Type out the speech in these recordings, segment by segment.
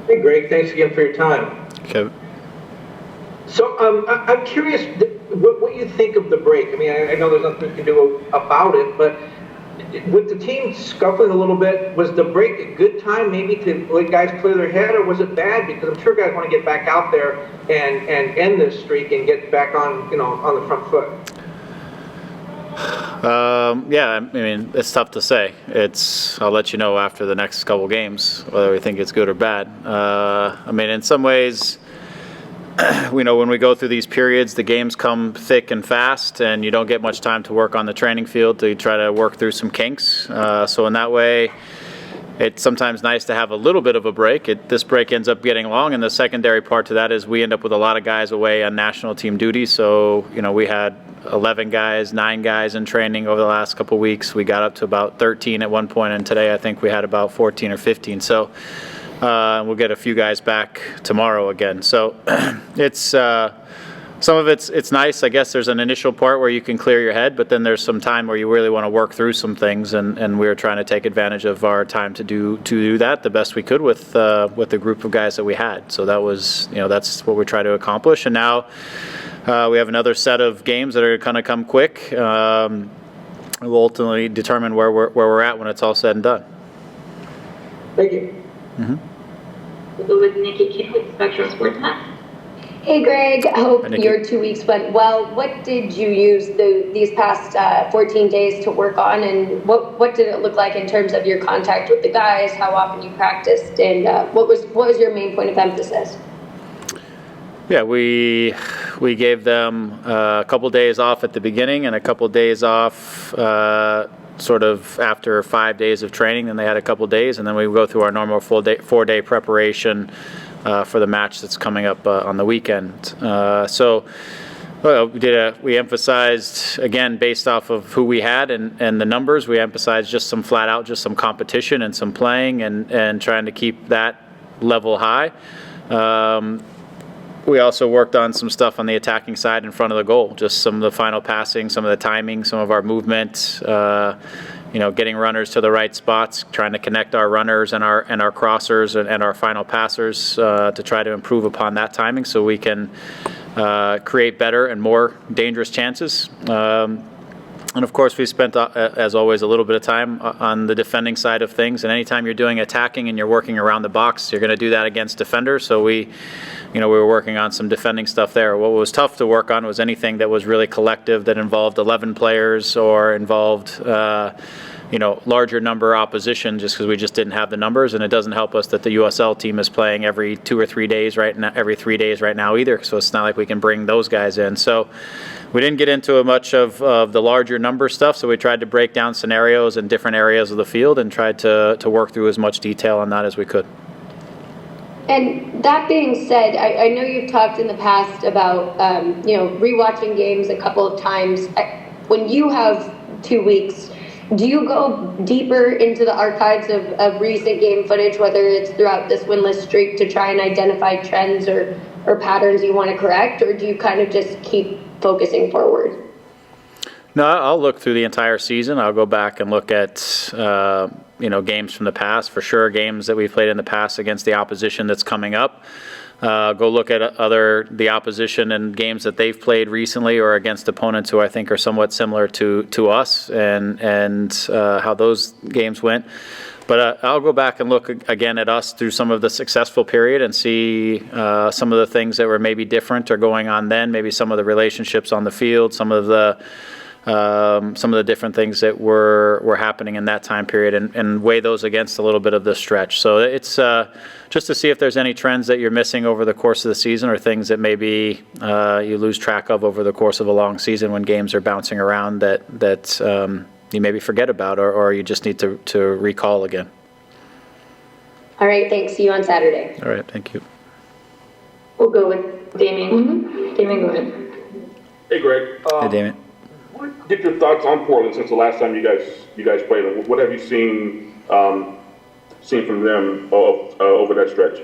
Hey, Greg. Thanks again for your time. Okay. So I'm curious what you think of the break. I mean, I know there's nothing you can do about it, but with the team scuffling a little bit, was the break a good time maybe to let guys clear their head, or was it bad? Because I'm sure guys want to get back out there and end this streak and get back on the front foot. Yeah, I mean, it's tough to say. I'll let you know after the next couple games whether we think it's good or bad. I mean, in some ways, when we go through these periods, the games come thick and fast, and you don't get much time to work on the training field to try to work through some kinks. So in that way, it's sometimes nice to have a little bit of a break. This break ends up getting long, and the secondary part to that is we end up with a lot of guys away on national team duty. So, we had 11 guys, 9 guys in training over the last couple of weeks. We got up to about 13 at one point, and today I think we had about 14 or 15. So we'll get a few guys back tomorrow again. So it's some of it's nice. I guess there's an initial part where you can clear your head, but then there's some time where you really want to work through some things, and we were trying to take advantage of our time to do that the best we could with the group of guys that we had. So that was that's what we try to accomplish, and now we have another set of games that are going to come quick. We'll ultimately determine where we're at when it's all said and done. Thank you. Mm-hmm. We'll go with Nikki King with Spectral Sports Net. Hey Greg, I hope your 2 weeks went well. What did you use these past 14 days to work on, and what did it look like in terms of your contact with the guys, how often you practiced, and what was your main point of emphasis? Yeah, we gave them a couple days off at the beginning and a couple days off sort of after 5 days of training. Then they had a couple days, and then we go through our normal 4-day preparation for the match that's coming up on the weekend. We emphasized, again, based off of who we had and the numbers, we emphasized just some flat out, just some competition and some playing and trying to keep that level high. We also worked on some stuff on the attacking side in front of the goal, just some of the final passing, some of the timing, some of our movement, getting runners to the right spots, trying to connect our runners and our crossers and our final passers to try to improve upon that timing so we can create better and more dangerous chances. And of course, we spent, as always, a little bit of time on the defending side of things. And anytime you're doing attacking and you're working around the box, you're going to do that against defenders. So we were working on some defending stuff there. What was tough to work on was anything that was really collective, that involved 11 players or involved larger number opposition, just because we just didn't have the numbers. And it doesn't help us that the USL team is playing every 2 or 3 days every 3 days right now either. So it's not like we can bring those guys in. So we didn't get into much of the larger number stuff. So we tried to break down scenarios in different areas of the field and tried to work through as much detail on that as we could. And that being said, I know you've talked in the past about rewatching games a couple of times. When you have 2 weeks, do you go deeper into the archives of recent game footage, whether it's throughout this winless streak, to try and identify trends or patterns you want to correct, or do you kind of just keep focusing forward? No, I'll look through the entire season. I'll go back and look at games from the past, for sure, games that we've played in the past against the opposition that's coming up. Go look at the opposition and games that they've played recently or against opponents who I think are somewhat similar to us and how those games went. But I'll go back and look again at us through some of the successful period and see some of the things that were maybe different or going on then, maybe some of the relationships on the field, some of the different things that were happening in that time period and weigh those against a little bit of the stretch. So it's just to see if there's any trends that you're missing over the course of the season or things that maybe you lose track of over the course of a long season when games are bouncing around that you maybe forget about or you just need to recall again. All right, thanks. See you on Saturday. All right, thank you. We'll go with Damien. Mm-hmm. Damien, go ahead. Hey, Greg. Hey, Damien. Get your thoughts on Portland since the last time you guys played. What have you seen from them over that stretch?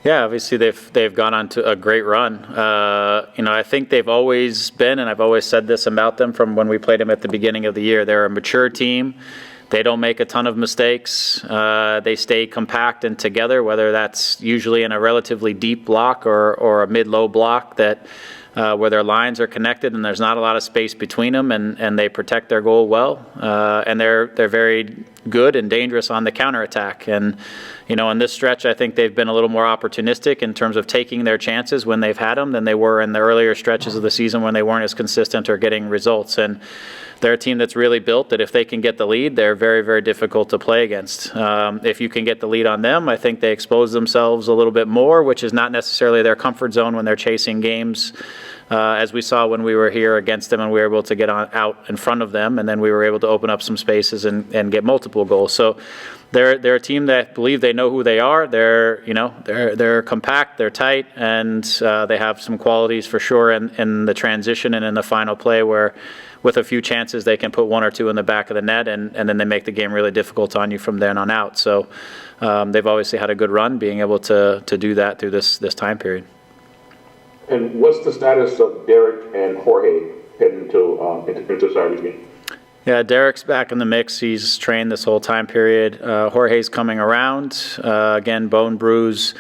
Yeah, obviously they've gone on to a great run. I think they've always been, and I've always said this about them from when we played them at the beginning of the year. They're a mature team. They don't make a ton of mistakes. They stay compact and together, whether that's usually in a relatively deep block or a mid-low block that where their lines are connected and there's not a lot of space between them, and they protect their goal well. And they're very good and dangerous on the counterattack. And, in this stretch, I think they've been a little more opportunistic in terms of taking their chances when they've had them than they were in the earlier stretches of the season when they weren't as consistent or getting results. And they're a team that's really built that if they can get the lead, they're very, very difficult to play against. If you can get the lead on them, I think they expose themselves a little bit more, which is not necessarily their comfort zone when they're chasing games, as we saw when we were here against them and we were able to get out in front of them, and then we were able to open up some spaces and get multiple goals. So they're a team that believe they know who they are. They're compact, they're tight, and they have some qualities for sure in the transition and in the final play where with a few chances they can put one or two in the back of the net, and then they make the game really difficult on you from then on out. So they've obviously had a good run being able to do that through this time period. And what's the status of Derek and Jorge heading into Saturday's game? Yeah, Derek's back in the mix. He's trained this whole time period. Jorge's coming around. Again, bone bruise.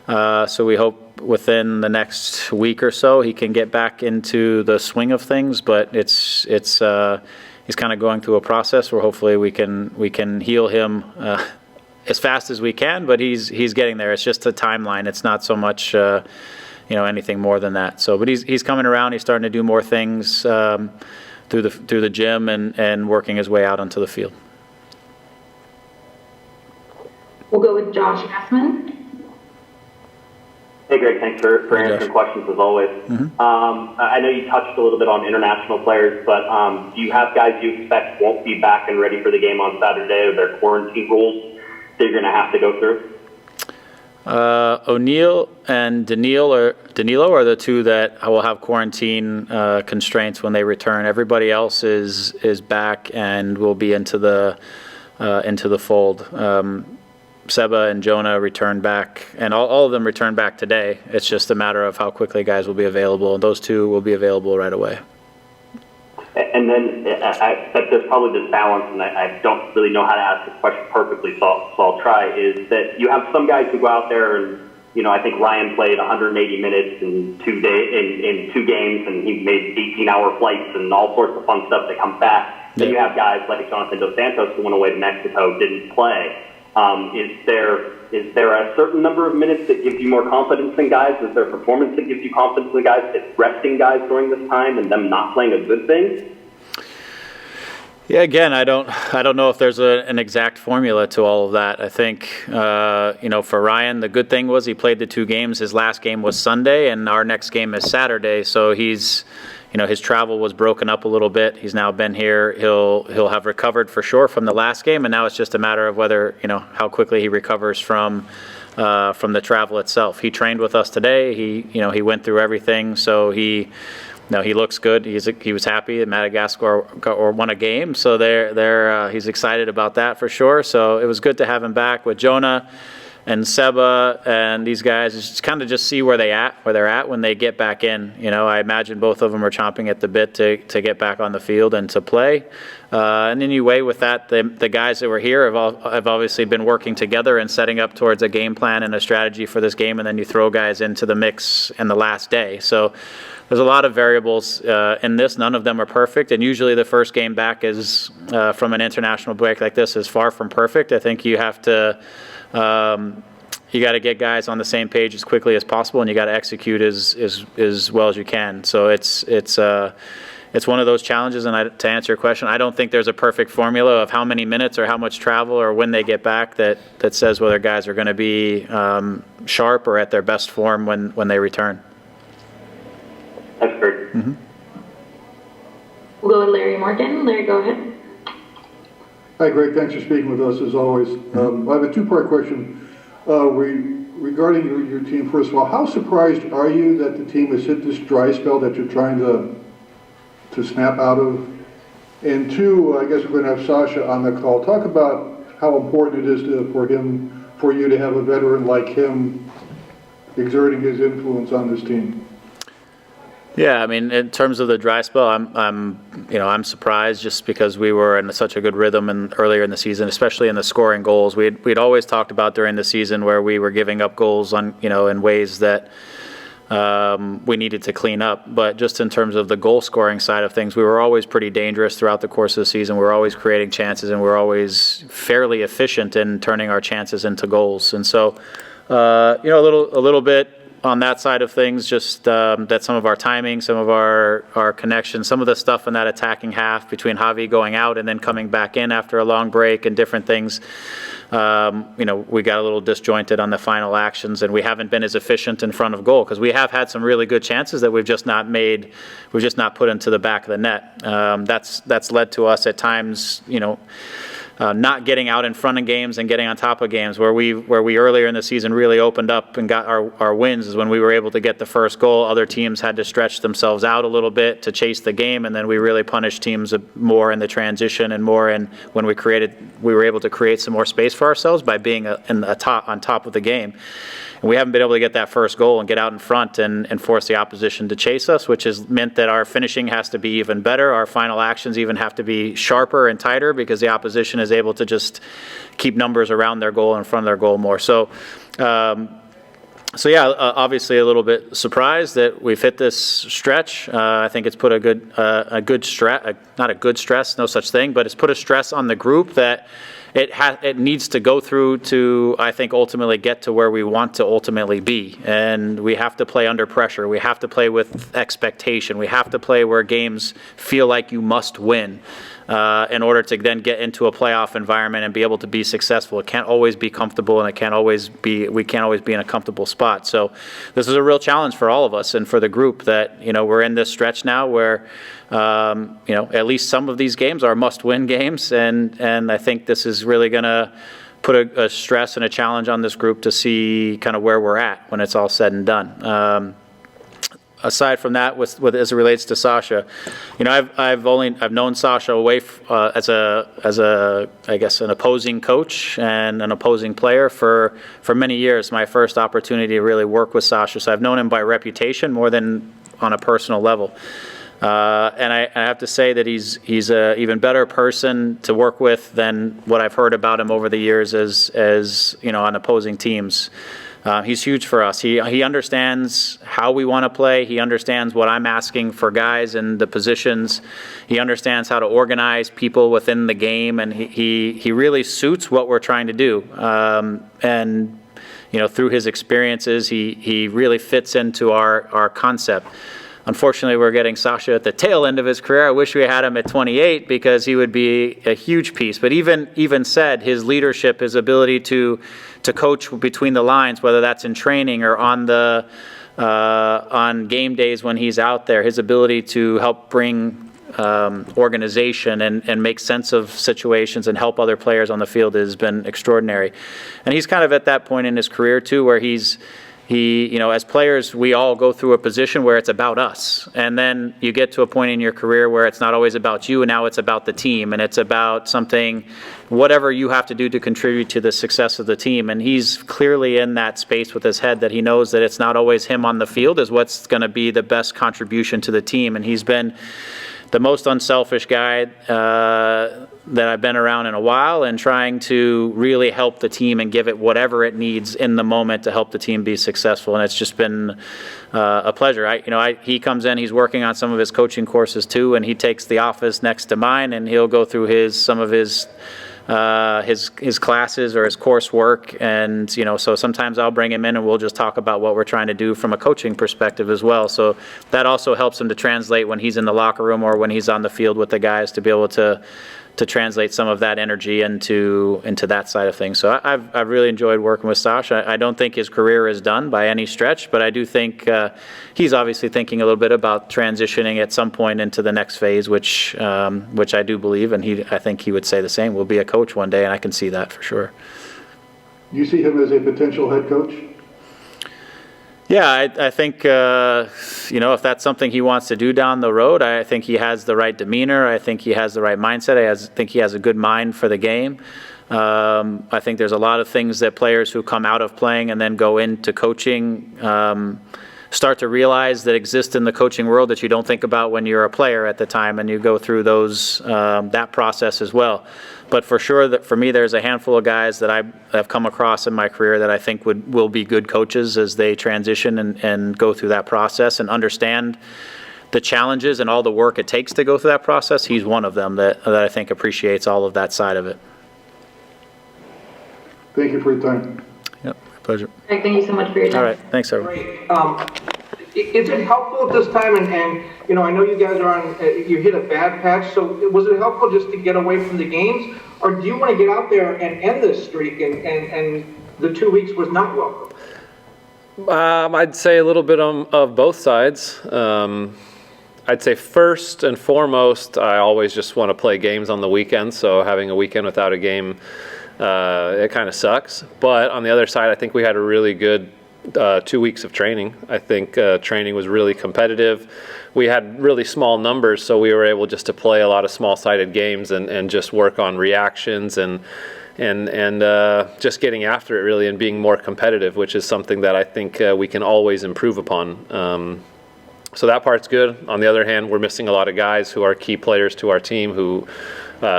So we hope within the next week or so he can get back into the swing of things. But he's kind of going through a process where hopefully we can heal him as fast as we can. But he's getting there. It's just a timeline. It's not so much anything more than that. So, but he's coming around. He's starting to do more things through the gym and working his way out onto the field. We'll go with Josh Gassman. Hey, Greg, thanks for answering questions as always. Mm-hmm. I know you touched a little bit on international players, but do you have guys you expect won't be back and ready for the game on Saturday? Are there quarantine rules that you're going to have to go through? O'Neill and Danilo are the two that will have quarantine constraints when they return. Everybody else is back and will be into the fold. Seba and Jonah return back, and all of them return back today. It's just a matter of how quickly guys will be available, and those two will be available right away. And then I bet there's probably this balance, and I don't really know how to ask this question perfectly, so I'll try, is that you have some guys who go out there and, I think Ryan played 180 minutes in 2 games, and he made 18-hour flights and all sorts of fun stuff that comes back. Yeah. Then you have guys like Jonathan Dos Santos who went away to Mexico, didn't play. Is there a certain number of minutes that gives you more confidence in guys? Is there a performance that gives you confidence in guys? Is resting guys during this time and them not playing a good thing? Yeah, again, I don't know if there's an exact formula to all of that. I think, for Ryan, the good thing was he played the 2 games. His last game was Sunday, and our next game is Saturday. So he's, his travel was broken up a little bit. He's now been here. He'll have recovered for sure from the last game, and now it's just a matter of whether, how quickly he recovers from the travel itself. He trained with us today. He went through everything, so he looks good. He was happy that Madagascar won a game, so he's excited about that for sure. So it was good to have him back with Jonah and Seba and these guys. Just kind of see where they're at when they get back in. I imagine both of them are chomping at the bit to get back on the field and to play. And then you weigh with that the guys that were here have obviously been working together and setting up towards a game plan and a strategy for this game, and then you throw guys into the mix in the last day. So there's a lot of variables in this. None of them are perfect, and usually the first game back is from an international break like this is far from perfect. I think you have to you got to get guys on the same page as quickly as possible, and you got to execute as well as you can. So it's one of those challenges. And to answer your question, I don't think there's a perfect formula of how many minutes or how much travel or when they get back that says whether guys are going to be sharp or at their best form when they return. That's great. Mm-hmm. We'll go with Larry Morgan. Larry, go ahead. Hi, Greg. Thanks for speaking with us as always. I have a 2-part question regarding your team. First of all, how surprised are you that the team has hit this dry spell that you're trying to snap out of? And 2, I guess we're going to have Sacha on the call. Talk about how important it is for you to have a veteran like him exerting his influence on this team. Yeah, I mean, in terms of the dry spell, I'm surprised just because we were in such a good rhythm and earlier in the season, especially in the scoring goals. We'd always talked about during the season where we were giving up goals on, in ways that we needed to clean up. But just in terms of the goal scoring side of things, we were always pretty dangerous throughout the course of the season. We were always creating chances, and we were always fairly efficient in turning our chances into goals. And so, a little bit on that side of things, just that some of our timing, some of our connections, some of the stuff in that attacking half between Javi going out and then coming back in after a long break and different things, we got a little disjointed on the final actions, and we haven't been as efficient in front of goal because we have had some really good chances that we've just not put into the back of the net. That's led to us at times, not getting out in front of games and getting on top of games. Where we earlier in the season really opened up and got our wins is when we were able to get the first goal. Other teams had to stretch themselves out a little bit to chase the game, and then we really punished teams more in the transition and more in when we were able to create some more space for ourselves by being on top of the game. And we haven't been able to get that first goal and get out in front and force the opposition to chase us, which has meant that our finishing has to be even better. Our final actions even have to be sharper and tighter because the opposition is able to just keep numbers around their goal and in front of their goal more. So obviously a little bit surprised that we've hit this stretch. I think it's put a good stress, not a good stress, no such thing, but it's put a stress on the group that it needs to go through to, I think, ultimately get to where we want to ultimately be. And we have to play under pressure. We have to play with expectation. We have to play where games feel like you must win in order to then get into a playoff environment and be able to be successful. It can't always be comfortable, and we can't always be in a comfortable spot. So this is a real challenge for all of us and for the group that, we're in this stretch now where at least some of these games are must-win games, and I think this is really going to put a stress and a challenge on this group to see kind of where we're at when it's all said and done. Aside from that, as it relates to Sacha, I've known Sacha away as I guess an opposing coach and an opposing player for many years. My first opportunity to really work with Sacha, so I've known him by reputation more than on a personal level. And I have to say that he's an even better person to work with than what I've heard about him over the years as on opposing teams. He's huge for us. He understands how we want to play. He understands what I'm asking for guys in the positions. He understands how to organize people within the game, and he really suits what we're trying to do. And through his experiences, he really fits into our concept. Unfortunately, we're getting Sacha at the tail end of his career. I wish we had him at 28 because he would be a huge piece. But even said, his leadership, his ability to coach between the lines, whether that's in training or on game days when he's out there, his ability to help bring organization and make sense of situations and help other players on the field has been extraordinary. And he's kind of at that point in his career too, where he, as players, we all go through a position where it's about us. And then you get to a point in your career where it's not always about you, and now it's about the team, and it's about whatever you have to do to contribute to the success of the team. And he's clearly in that space with his head that he knows that it's not always him on the field is what's going to be the best contribution to the team. And he's been the most unselfish guy that I've been around in a while, and trying to really help the team and give it whatever it needs in the moment to help the team be successful. And it's just been a pleasure. He comes in, he's working on some of his coaching courses too, and he takes the office next to mine, and he'll go through some of his classes or his coursework, and so sometimes I'll bring him in and we'll just talk about what we're trying to do from a coaching perspective as well. So that also helps him to translate when he's in the locker room or when he's on the field with the guys, to be able to translate some of that energy into that side of things. So I've really enjoyed working with Sacha. I don't think his career is done by any stretch, but I do think he's obviously thinking a little bit about transitioning at some point into the next phase, which I do believe, and I think he would say the same. We'll be a coach one day, and I can see that for sure. You see him as a potential head coach? Yeah, I think, if that's something he wants to do down the road, I think he has the right demeanor. I think he has the right mindset. I think he has a good mind for the game. I think there's a lot of things that players who come out of playing and then go into coaching start to realize that exist in the coaching world that you don't think about when you're a player at the time, and you go through those that process as well. But for sure, that for me, there's a handful of guys that I have come across in my career that I think will be good coaches as they transition and go through that process and understand the challenges and all the work it takes to go through that process. He's one of them that I think appreciates all of that side of it. Thank you for your time. Yep, my pleasure. Greg, thank you so much for your time. All right, thanks, everyone. Great. Is it helpful at this time, and you know, I know you guys are on, you hit a bad patch, so was it helpful just to get away from the games, or do you want to get out there and end this streak, and the 2 weeks was not welcome? I'd say a little bit of both sides. I'd say first and foremost, I always just want to play games on the weekend, so having a weekend without a game, it kind of sucks. But on the other side, I think we had a really good 2 weeks of training. I think training was really competitive. We had really small numbers, so we were able just to play a lot of small-sided games and just work on reactions and just getting after it really and being more competitive, which is something that I think we can always improve upon. So that part's good. On the other hand, we're missing a lot of guys who are key players to our team who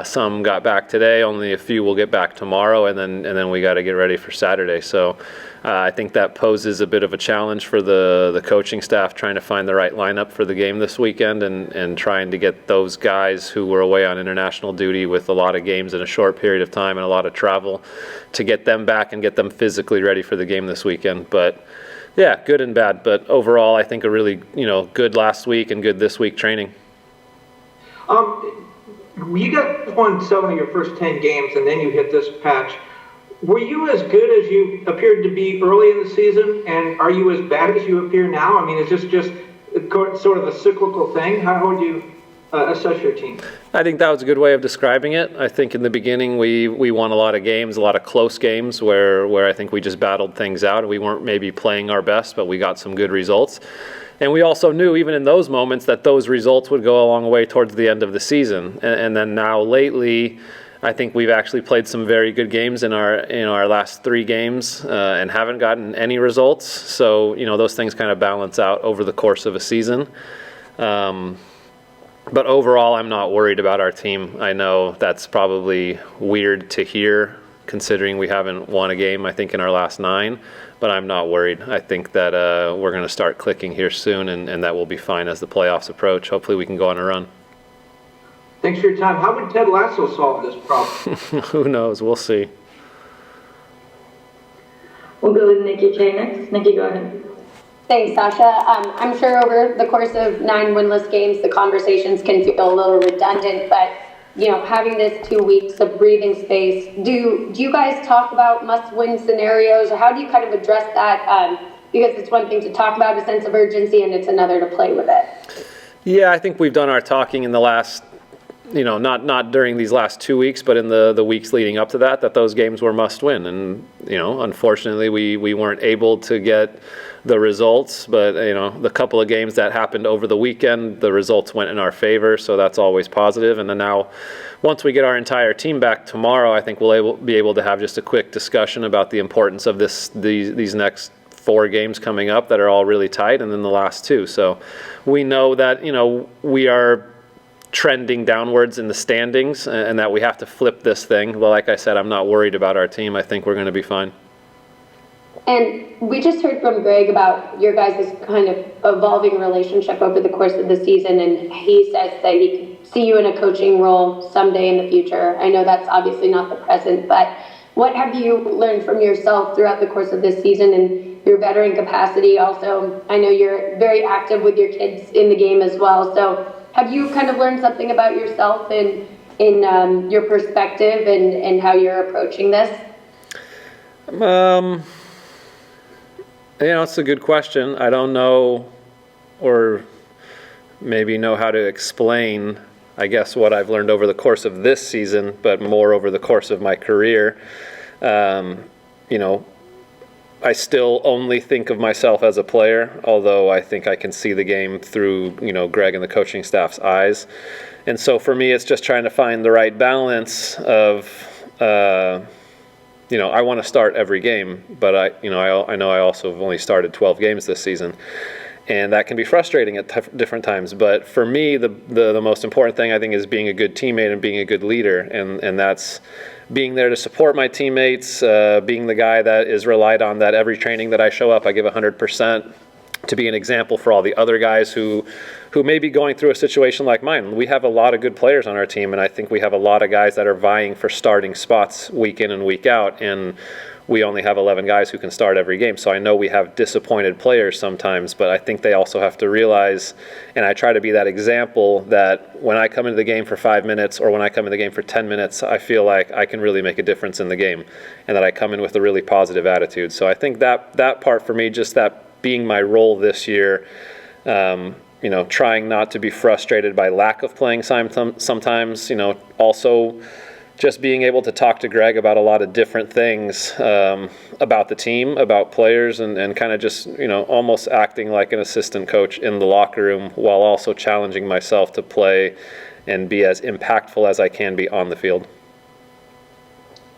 some got back today, only a few will get back tomorrow, and then we got to get ready for Saturday. So I think that poses a bit of a challenge for the coaching staff, trying to find the right lineup for the game this weekend and trying to get those guys who were away on international duty with a lot of games in a short period of time and a lot of travel to get them back and get them physically ready for the game this weekend. But yeah, good and bad. But overall, I think a really good last week and good this week training. You got won 7 of your first 10 games, and then you hit this patch. Were you as good as you appeared to be early in the season, and are you as bad as you appear now? I mean, is this just sort of a cyclical thing? How would you assess your team? I think that was a good way of describing it. I think in the beginning we won a lot of games, a lot of close games where I think we just battled things out. We weren't maybe playing our best, but we got some good results. And we also knew, even in those moments, that those results would go a long way towards the end of the season. And then now lately, I think we've actually played some very good games in our last 3 games and haven't gotten any results. So, those things kind of balance out over the course of a season. But overall, I'm not worried about our team. I know that's probably weird to hear, considering we haven't won a game, I think, in our last 9. But I'm not worried. I think that we're going to start clicking here soon, and that will be fine as the playoffs approach. Hopefully we can go on a run. Thanks for your time. How would Ted Lasso solve this problem? Who knows? We'll see. We'll go with Nikki K next. Nikki, go ahead. Thanks, Sacha. I'm sure over the course of 9 winless games, the conversations can feel a little redundant, but having this 2 weeks of breathing space, do you guys talk about must-win scenarios, or how do you kind of address that? Because it's one thing to talk about a sense of urgency, and it's another to play with it. Yeah, I think we've done our talking in the last, not during these last 2 weeks, but in the weeks leading up to that those games were must-win. And, unfortunately, we weren't able to get the results, but the couple of games that happened over the weekend, the results went in our favor, so that's always positive. And then now, once we get our entire team back tomorrow, I think we'll be able to have just a quick discussion about the importance of these next 4 games coming up that are all really tight, and then the last 2. So we know that we are trending downwards in the standings, and that we have to flip this thing. Well, like I said, I'm not worried about our team. I think we're going to be fine. And we just heard from Greg about your guys' kind of evolving relationship over the course of the season, and he says that he could see you in a coaching role someday in the future. I know that's obviously not the present, but what have you learned from yourself throughout the course of this season and your veteran capacity? Also, I know you're very active with your kids in the game as well, so have you kind of learned something about yourself and in your perspective and how you're approaching this? It's a good question. I don't know, or maybe know how to explain, I guess, what I've learned over the course of this season, but more over the course of my career. I still only think of myself as a player, although I think I can see the game through, Greg and the coaching staff's eyes. And so for me, it's just trying to find the right balance of, I want to start every game, but I know I also have only started 12 games this season. And that can be frustrating at different times. But for me, the most important thing, I think, is being a good teammate and being a good leader. And that's being there to support my teammates, being the guy that is relied on, that every training that I show up, I give 100%, to be an example for all the other guys who may be going through a situation like mine. We have a lot of good players on our team, and I think we have a lot of guys that are vying for starting spots week in and week out. And we only have 11 guys who can start every game. So I know we have disappointed players sometimes, but I think they also have to realize, and I try to be that example, that when I come into the game for 5 minutes or when I come in the game for 10 minutes, I feel like I can really make a difference in the game, and that I come in with a really positive attitude. So I think that part for me, just that being my role this year, trying not to be frustrated by lack of playing sometimes, also just being able to talk to Greg about a lot of different things, about the team, about players, and kind of just, almost acting like an assistant coach in the locker room while also challenging myself to play and be as impactful as I can be on the field.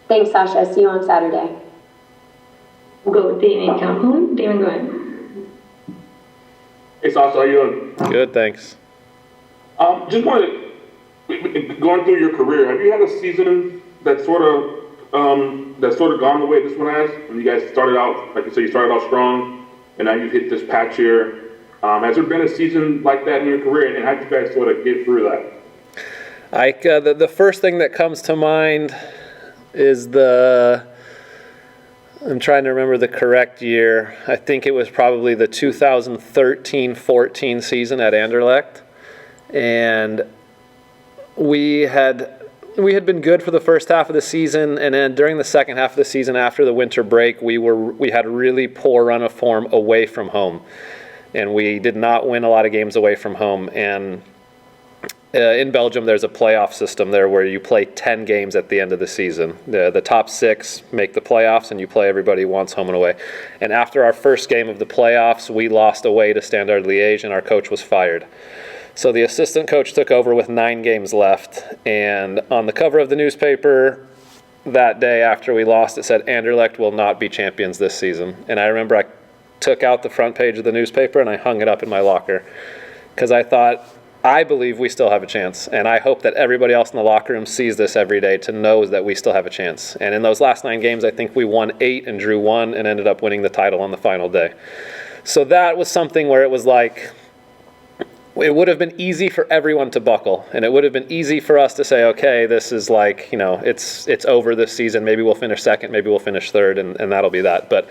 Thanks, Sacha. See you on Saturday. We'll go with Damien Calhoun. Damien, go ahead. Hey, Sacha, how you doing? Good, thanks. Just wanted, going through your career, have you had a season that sort of gone the way this one has? When you guys started out, like you said, you started out strong, and now you've hit this patch here. Has there been a season like that in your career, and how did you guys sort of get through that? The first thing that comes to mind is I'm trying to remember the correct year. I think it was probably the 2013-14 season at Anderlecht. And we had been good for the first half of the season, and then during the second half of the season after the winter break, we had a really poor run of form away from home. And we did not win a lot of games away from home. And in Belgium, there's a playoff system there where you play 10 games at the end of the season. The top 6 make the playoffs, and you play everybody once, home and away. And after our first game of the playoffs, we lost away to Standard Liège, and our coach was fired. So the assistant coach took over with 9 games left. And on the cover of the newspaper that day after we lost, it said, "Anderlecht will not be champions this season." And I remember I took out the front page of the newspaper and I hung it up in my locker because I thought, I believe we still have a chance, and I hope that everybody else in the locker room sees this every day to know that we still have a chance. And in those last 9 games, I think we won 8 and drew 1 and ended up winning the title on the final day. So that was something where it was like, it would have been easy for everyone to buckle, and it would have been easy for us to say, okay, this is like, it's over this season. Maybe we'll finish second, maybe we'll finish third, and that'll be that. But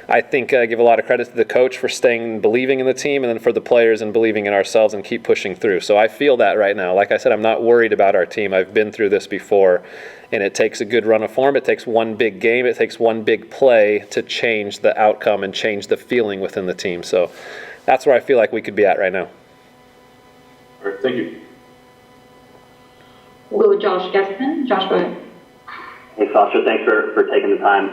I think I give a lot of credit to the coach for staying and believing in the team, and then for the players and believing in ourselves and keep pushing through. So I feel that right now. Like I said, I'm not worried about our team. I've been through this before, and it takes a good run of form. It takes one big game. It takes one big play to change the outcome and change the feeling within the team. So that's where I feel like we could be at right now. All right, thank you. We'll go with Josh Geston. Josh, go ahead. Hey, Sacha, thanks for taking the time.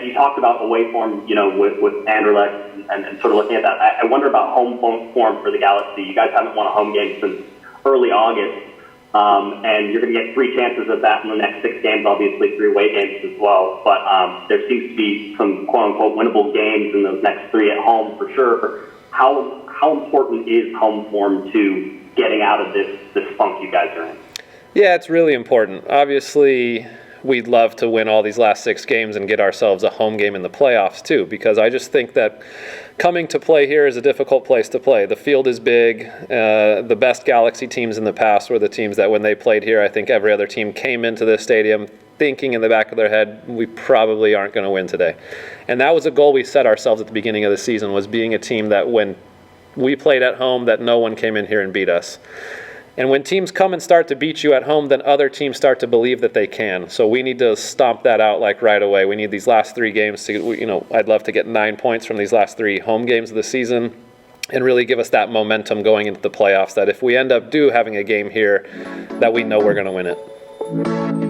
You talked about away form, with Anderlecht and sort of looking at that. I wonder about home form for the Galaxy. You guys haven't won a home game since early August, and you're going to get 3 chances of that in the next 6 games, obviously 3 away games as well. But there seems to be some quote-unquote winnable games in those next 3 at home for sure. How important is home form to getting out of this funk you guys are in? Yeah, it's really important. Obviously, we'd love to win all these last 6 games and get ourselves a home game in the playoffs too, because I just think that coming to play here is a difficult place to play. The field is big. The best Galaxy teams in the past were the teams that when they played here, I think every other team came into this stadium thinking in the back of their head, we probably aren't going to win today. And that was a goal we set ourselves at the beginning of the season, was being a team that when we played at home, that no one came in here and beat us. And when teams come and start to beat you at home, then other teams start to believe that they can. So we need to stomp that out like right away. We need these last 3 games to, I'd love to get 9 points from these last 3 home games of the season and really give us that momentum going into the playoffs, that if we end up having a game here, that we know we're going to win it.